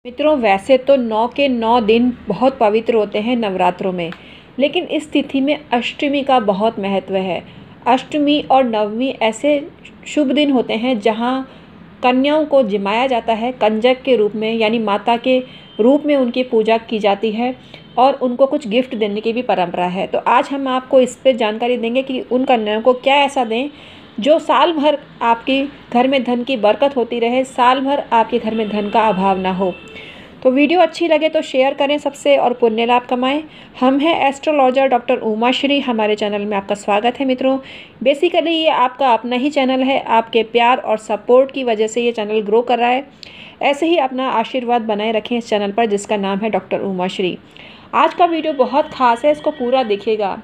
मित्रों, वैसे तो 9 के 9 दिन बहुत पवित्र होते हैं नवरात्रों में, लेकिन इस तिथि में अष्टमी का बहुत महत्व है। अष्टमी और नवमी ऐसे शुभ दिन होते हैं जहां कन्याओं को जिमाया जाता है कंजक के रूप में, यानी माता के रूप में उनकी पूजा की जाती है और उनको कुछ गिफ्ट देने की भी परंपरा है। तो आज हम आपको इस पर जानकारी देंगे कि उन कन्याओं को क्या ऐसा दें जो साल भर आपके घर में धन की बरकत होती रहे, साल भर आपके घर में धन का अभाव ना हो। तो वीडियो अच्छी लगे तो शेयर करें सबसे और पुण्य लाभ कमाएं। हम हैं एस्ट्रोलॉजर डॉक्टर उमा श्री। हमारे चैनल में आपका स्वागत है मित्रों। बेसिकली ये आपका अपना ही चैनल है, आपके प्यार और सपोर्ट की वजह से ये चैनल ग्रो कर रहा है। ऐसे ही अपना आशीर्वाद बनाए रखें इस चैनल पर जिसका नाम है डॉक्टर उमा श्री। आज का वीडियो बहुत खास है, इसको पूरा देखिएगा।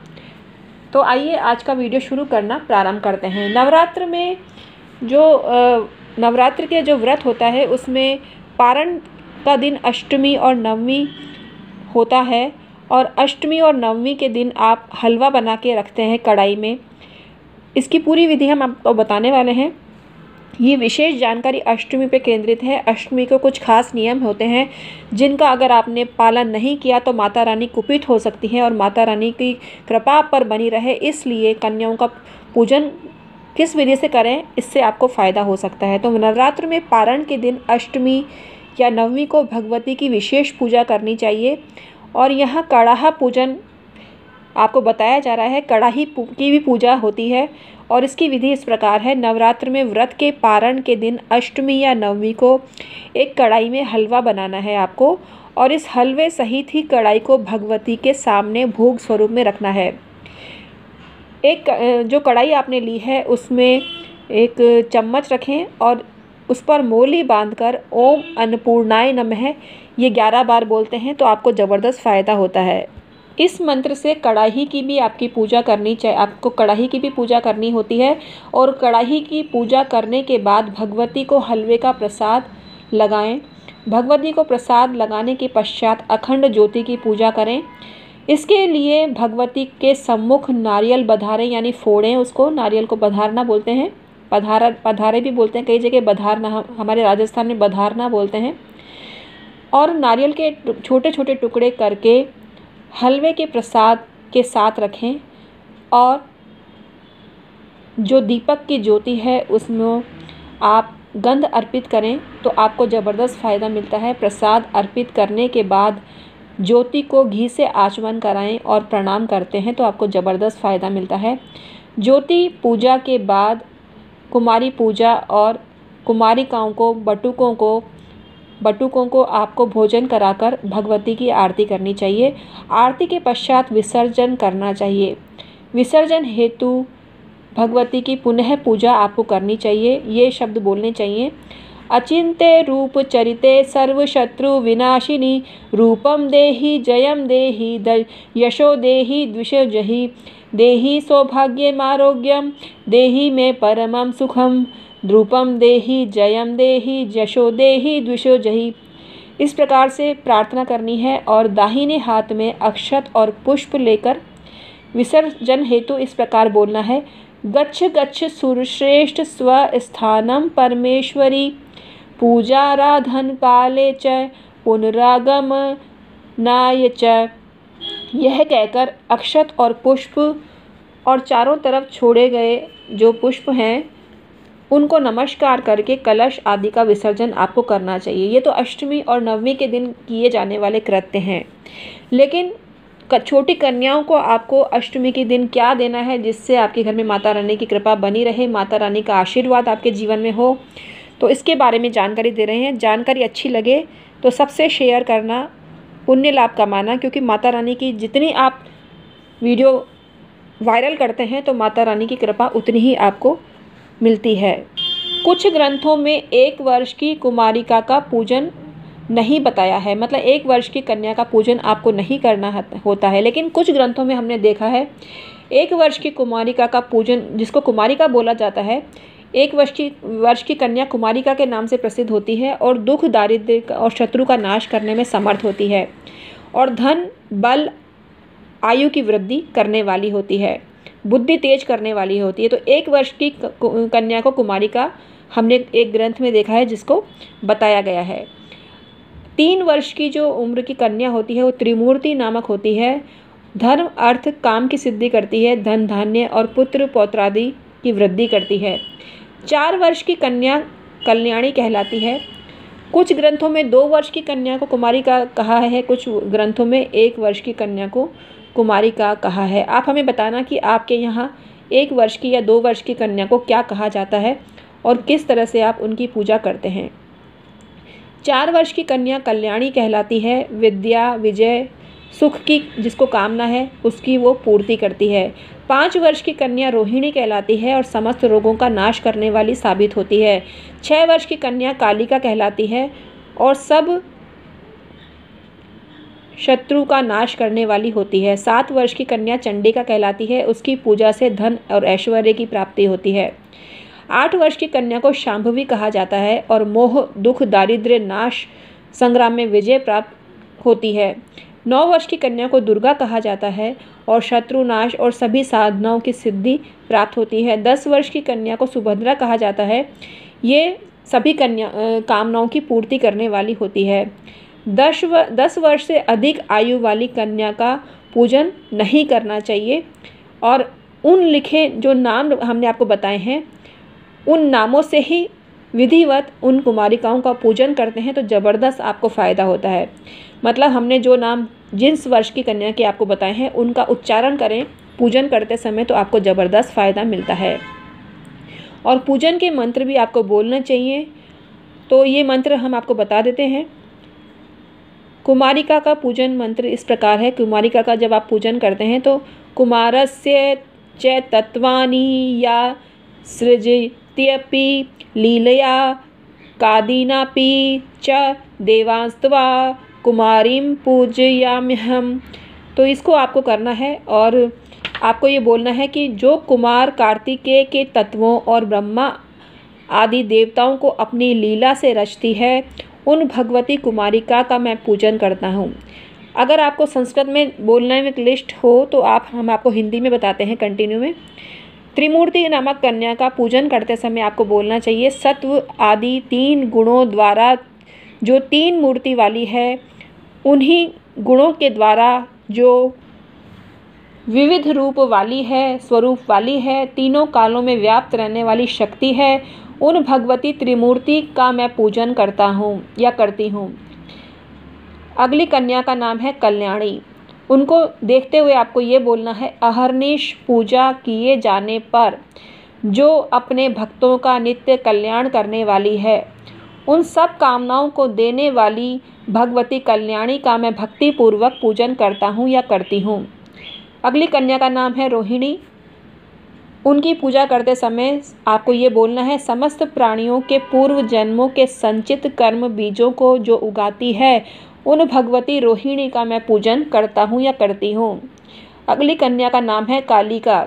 तो आइए आज का वीडियो शुरू करना प्रारंभ करते हैं। नवरात्र में नवरात्र के जो व्रत होता है उसमें पारण का दिन अष्टमी और नवमी होता है, और अष्टमी और नवमी के दिन आप हलवा बना के रखते हैं कढ़ाई में। इसकी पूरी विधि हम आपको बताने वाले हैं। ये विशेष जानकारी अष्टमी पे केंद्रित है। अष्टमी को कुछ खास नियम होते हैं जिनका अगर आपने पालन नहीं किया तो माता रानी कुपित हो सकती हैं और माता रानी की कृपा पर बनी रहे, इसलिए कन्याओं का पूजन किस विधि से करें इससे आपको फ़ायदा हो सकता है। तो नवरात्र में पारण के दिन अष्टमी या नवमी को भगवती की विशेष पूजा करनी चाहिए। और यहाँ कड़ाहा पूजन आपको बताया जा रहा है। कड़ाही की भी पूजा होती है और इसकी विधि इस प्रकार है। नवरात्र में व्रत के पारण के दिन अष्टमी या नवमी को एक कढ़ाई में हलवा बनाना है आपको, और इस हलवे सहित ही कढ़ाई को भगवती के सामने भोग स्वरूप में रखना है। एक जो कढ़ाई आपने ली है उसमें एक चम्मच रखें और उस पर मोली बांधकर ओम अन्नपूर्णाय नमः ये 11 बार बोलते हैं तो आपको ज़बरदस्त फ़ायदा होता है। इस मंत्र से कड़ाही की भी आपकी पूजा करनी चाहिए। आपको कड़ाही की भी पूजा करनी होती है, और कड़ाही की पूजा करने के बाद भगवती को हलवे का प्रसाद लगाएं। भगवती को प्रसाद लगाने के पश्चात अखंड ज्योति की पूजा करें। इसके लिए भगवती के सम्मुख नारियल बधारें, यानी फोड़ें उसको। नारियल को बधारना बोलते हैं, पधारे भी बोलते हैं, कई जगह बधारना, हमारे राजस्थान में बधारना बोलते हैं। और नारियल के छोटे छोटे टुकड़े करके हलवे के प्रसाद के साथ रखें, और जो दीपक की ज्योति है उसमें आप गंध अर्पित करें तो आपको ज़बरदस्त फ़ायदा मिलता है। प्रसाद अर्पित करने के बाद ज्योति को घी से आचमन कराएं और प्रणाम करते हैं तो आपको ज़बरदस्त फ़ायदा मिलता है। ज्योति पूजा के बाद कुमारी पूजा और कुमारिकाओं को, बटुकों को आपको भोजन कराकर भगवती की आरती करनी चाहिए। आरती के पश्चात विसर्जन करना चाहिए। विसर्जन हेतु भगवती की पुनः पूजा आपको करनी चाहिए। ये शब्द बोलने चाहिए। अचिंत्य रूप चरिते सर्व शत्रु विनाशिनी रूपम देहि जयम देहि यशो देहि द्विषो जहि देहि सौभाग्यम आरोग्यम देहि में परमम सुखम द्रुपम देहि जयम देहि यशो देहि द्विषो जहि। इस प्रकार से प्रार्थना करनी है और दाहिने हाथ में अक्षत और पुष्प लेकर विसर्जन हेतु इस प्रकार बोलना है। गच्छ गच्छ सुरश्रेष्ठ स्वस्थानम परमेश्वरी पूजाराधन काले च पुनरागम नाय च। यह कहकर अक्षत और पुष्प और चारों तरफ छोड़े गए जो पुष्प हैं उनको नमस्कार करके कलश आदि का विसर्जन आपको करना चाहिए। ये तो अष्टमी और नवमी के दिन किए जाने वाले कृत्य हैं, लेकिन छोटी कन्याओं को आपको अष्टमी के दिन क्या देना है जिससे आपके घर में माता रानी की कृपा बनी रहे, माता रानी का आशीर्वाद आपके जीवन में हो, तो इसके बारे में जानकारी दे रहे हैं। जानकारी अच्छी लगे तो सबसे शेयर करना, पुण्य लाभ कमाना, क्योंकि माता रानी की जितनी आप वीडियो वायरल करते हैं तो माता रानी की कृपा उतनी ही आपको मिलती है। कुछ ग्रंथों में 1 वर्ष की कुमारिका का पूजन नहीं बताया है, मतलब 1 वर्ष की कन्या का पूजन आपको नहीं करना होता है, लेकिन कुछ ग्रंथों में हमने देखा है 1 वर्ष की कुमारिका का पूजन, जिसको कुमारिका बोला जाता है। 1 वर्ष की कन्या कुमारिका के नाम से प्रसिद्ध होती है और दुख, दारिद्र्य और शत्रु का नाश करने में समर्थ होती है, और धन, बल, आयु की वृद्धि करने वाली होती है, बुद्धि तेज करने वाली होती है। तो 1 वर्ष की कन्या को कुमारिका हमने एक ग्रंथ में देखा है जिसको बताया गया है। 3 वर्ष की जो उम्र की कन्या होती है वो त्रिमूर्ति नामक होती है। धर्म अर्थ काम की सिद्धि करती है, धन धान्य और पुत्र पौत्रादि की वृद्धि करती है। 4 वर्ष की कन्या कल्याणी कहलाती है। कुछ ग्रंथों में 2 वर्ष की कन्या को कुमारिका कहा है, कुछ ग्रंथों में 1 वर्ष की कन्या को कुमारिका कहा है। आप हमें बताना कि आपके यहाँ 1 वर्ष की या 2 वर्ष की कन्या को क्या कहा जाता है और किस तरह से आप उनकी पूजा करते हैं। 4 वर्ष की कन्या कल्याणी कहलाती है। विद्या, विजय, सुख की जिसको कामना है उसकी वो पूर्ति करती है। 5 वर्ष की कन्या रोहिणी कहलाती है और समस्त रोगों का नाश करने वाली साबित होती है। 6 वर्ष की कन्या कालिका कहलाती है और सब शत्रु का नाश करने वाली होती है। 7 वर्ष की कन्या चंडिका कहलाती है, उसकी पूजा से धन और ऐश्वर्य की प्राप्ति होती है। 8 वर्ष की कन्या को शांभवी कहा जाता है और मोह, दुख, दारिद्र्य नाश संग्राम में विजय प्राप्त होती है। 9 वर्ष की कन्या को दुर्गा कहा जाता है और शत्रु नाश और सभी साधनाओं की सिद्धि प्राप्त होती है। 10 वर्ष की कन्या को सुभद्रा कहा जाता है, ये सभी कामनाओं की पूर्ति करने वाली होती है। 10 वर्ष से अधिक आयु वाली कन्या का पूजन नहीं करना चाहिए और उन लिखे जो नाम हमने आपको बताए हैं उन नामों से ही विधिवत उन कुमारिकाओं का पूजन करते हैं तो ज़बरदस्त आपको फ़ायदा होता है। मतलब हमने जो नाम जिस वर्ष की कन्या के आपको बताए हैं उनका उच्चारण करें पूजन करते समय तो आपको ज़बरदस्त फ़ायदा मिलता है। और पूजन के मंत्र भी आपको बोलना चाहिए, तो ये मंत्र हम आपको बता देते हैं। कुमारिका का पूजन मंत्र इस प्रकार है। कुमारिका का जब आप पूजन करते हैं तो कुमारस्य च तत्वानि या सृजत्यपि लीलया कादीनापि च देवांस्त्वा कुमारीं पूजयाम्यहम्। तो इसको आपको करना है और आपको ये बोलना है कि जो कुमार कार्तिकेय के तत्वों और ब्रह्मा आदि देवताओं को अपनी लीला से रचती है उन भगवती कुमारिका का मैं पूजन करता हूँ। अगर आपको संस्कृत में बोलने में क्लिष्ट हो तो हम आपको हिंदी में बताते हैं कंटिन्यू में। त्रिमूर्ति नामक कन्या का पूजन करते समय आपको बोलना चाहिए सत्व आदि 3 गुणों द्वारा जो 3 मूर्ति वाली है उन्हीं गुणों के द्वारा जो विविध रूप वाली है, स्वरूप वाली है, तीनों कालों में व्याप्त रहने वाली शक्ति है, उन भगवती त्रिमूर्ति का मैं पूजन करता हूँ या करती हूँ। अगली कन्या का नाम है कल्याणी। उनको देखते हुए आपको ये बोलना है अहर्निश पूजा किए जाने पर जो अपने भक्तों का नित्य कल्याण करने वाली है उन सब कामनाओं को देने वाली भगवती कल्याणी का मैं भक्तिपूर्वक पूजन करता हूँ या करती हूँ। अगली कन्या का नाम है रोहिणी। उनकी पूजा करते समय आपको ये बोलना है समस्त प्राणियों के पूर्व जन्मों के संचित कर्म बीजों को जो उगाती है उन भगवती रोहिणी का मैं पूजन करता हूँ या करती हूँ। अगली कन्या का नाम है कालिका।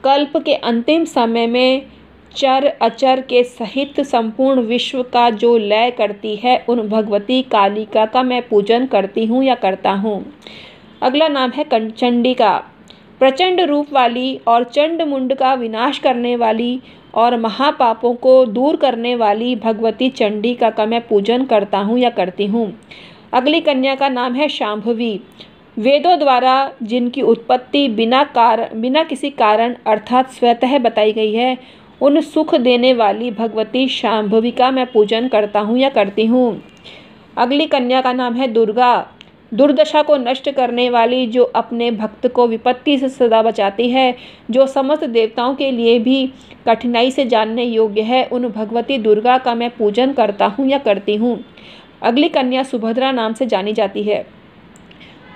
कल्प के अंतिम समय में चर अचर के सहित संपूर्ण विश्व का जो लय करती है उन भगवती कालिका का मैं पूजन करती हूँ या करता हूँ। अगला नाम है चंडिका। प्रचंड रूप वाली और चंड मुंड का विनाश करने वाली और महापापों को दूर करने वाली भगवती चंडिका का मैं पूजन करता हूँ या करती हूँ। अगली कन्या का नाम है शांभवी। वेदों द्वारा जिनकी उत्पत्ति बिना किसी कारण अर्थात स्वतः बताई गई है उन सुख देने वाली भगवती शांभवी का मैं पूजन करता हूँ या करती हूँ। अगली कन्या का नाम है दुर्गा। दुर्दशा को नष्ट करने वाली, जो अपने भक्त को विपत्ति से सदा बचाती है, जो समस्त देवताओं के लिए भी कठिनाई से जानने योग्य है, उन भगवती दुर्गा का मैं पूजन करता हूँ या करती हूँ। अगली कन्या सुभद्रा नाम से जानी जाती है।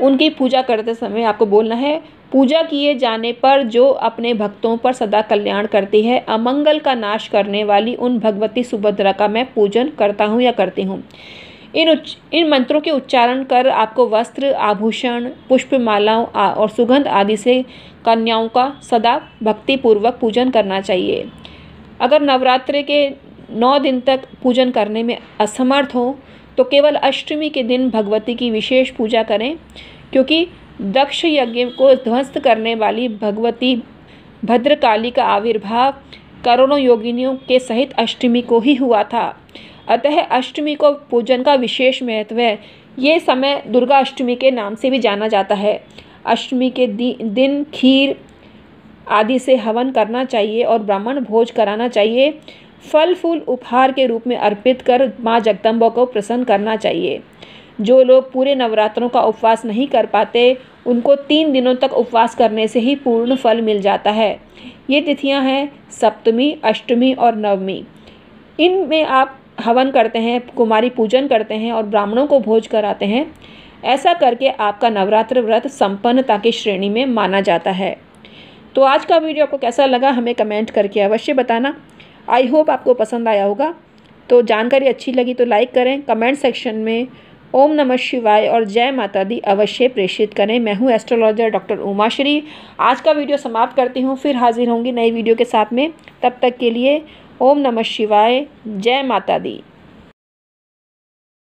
उनकी पूजा करते समय आपको बोलना है पूजा किए जाने पर जो अपने भक्तों पर सदा कल्याण करती है, अमंगल का नाश करने वाली उन भगवती सुभद्रा का मैं पूजन करता हूँ या करती हूँ। इन मंत्रों के उच्चारण कर आपको वस्त्र, आभूषण, पुष्पमालाओं और सुगंध आदि से कन्याओं का सदा भक्तिपूर्वक पूजन करना चाहिए। अगर नवरात्रि के 9 दिन तक पूजन करने में असमर्थ हो तो केवल अष्टमी के दिन भगवती की विशेष पूजा करें, क्योंकि दक्ष यज्ञ को ध्वस्त करने वाली भगवती भद्रकाली का आविर्भाव करोड़ों योगिनियों के सहित अष्टमी को ही हुआ था। अतः अष्टमी को पूजन का विशेष महत्व है। ये समय दुर्गा अष्टमी के नाम से भी जाना जाता है। अष्टमी के दिन खीर आदि से हवन करना चाहिए और ब्राह्मण भोज कराना चाहिए। फल फूल उपहार के रूप में अर्पित कर माँ जगदम्बा को प्रसन्न करना चाहिए। जो लोग पूरे नवरात्रों का उपवास नहीं कर पाते उनको 3 दिनों तक उपवास करने से ही पूर्ण फल मिल जाता है। ये तिथियां हैं सप्तमी, अष्टमी और नवमी। इनमें आप हवन करते हैं, कुमारी पूजन करते हैं और ब्राह्मणों को भोज कराते हैं। ऐसा करके आपका नवरात्र व्रत संपन्नता की श्रेणी में माना जाता है। तो आज का वीडियो आपको कैसा लगा हमें कमेंट करके अवश्य बताना। आई होप आपको पसंद आया होगा। तो जानकारी अच्छी लगी तो लाइक करें, कमेंट सेक्शन में ओम नमः शिवाय और जय माता दी अवश्य प्रेषित करें। मैं हूँ एस्ट्रोलॉजर डॉक्टर उमाश्री। आज का वीडियो समाप्त करती हूँ, फिर हाजिर होंगी नई वीडियो के साथ में। तब तक के लिए ओम नमः शिवाय, जय माता दी।